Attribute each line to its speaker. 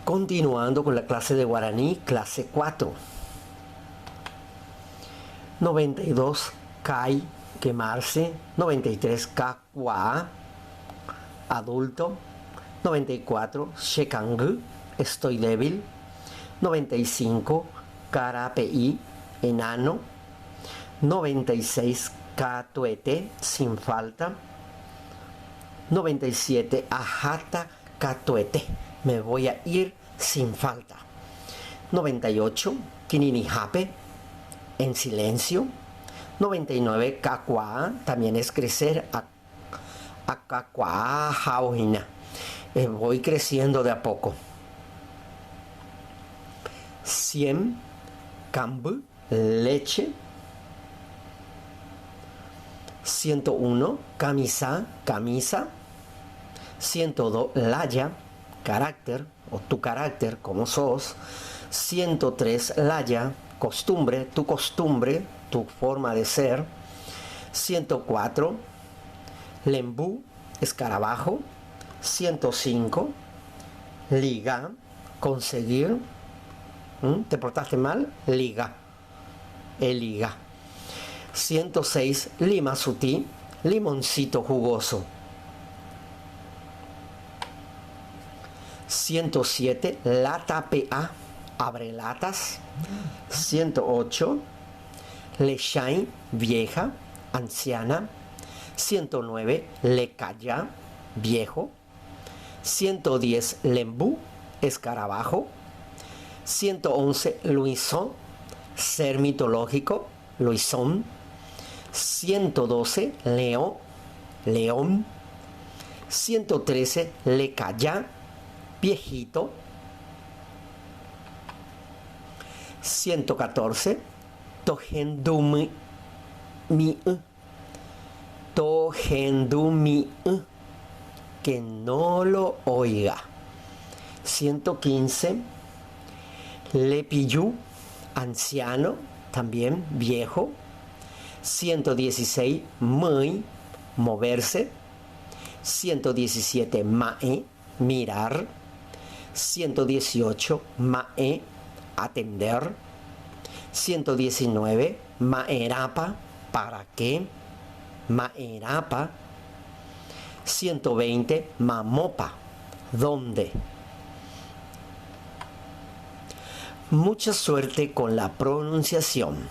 Speaker 1: Continuando con la clase de guaraní, clase 4. 92, kai, quemarse. 93, kakwa, adulto. 94, shekang, estoy débil. 95, karapi, enano. 96, katuete, sin falta. 97, ajata katuete, me voy a ir sin falta. 98, kininihape, en silencio. 99, kakwa, también es crecer. Akakwa, jaohina, voy creciendo de a poco. 100, kambu, leche. 101, camisa, camisa. 102, laya, carácter, o tu carácter, como sos. 103, laya, costumbre, tu forma de ser. 104, lembu, escarabajo. 105, liga, conseguir. ¿Te portaste mal? Liga, liga. 106, lima sutí, limoncito jugoso. 107, lata PA, abre latas. 108, leshai, vieja, anciana. 109, lekaya, viejo. 110, lembu, escarabajo. 111, luisón, ser mitológico, luisón. 112, león, león. 113, lekaya, viejito. 114, tohendumi, tohendumi, que no lo oiga. 115, lepillú, anciano, también viejo. 116, muy, moverse. 117, mae, mirar. 118, mae, atender. 119, maerapa, ¿para qué? Maerapa. 120, mamopa, ¿dónde? Mucha suerte con la pronunciación.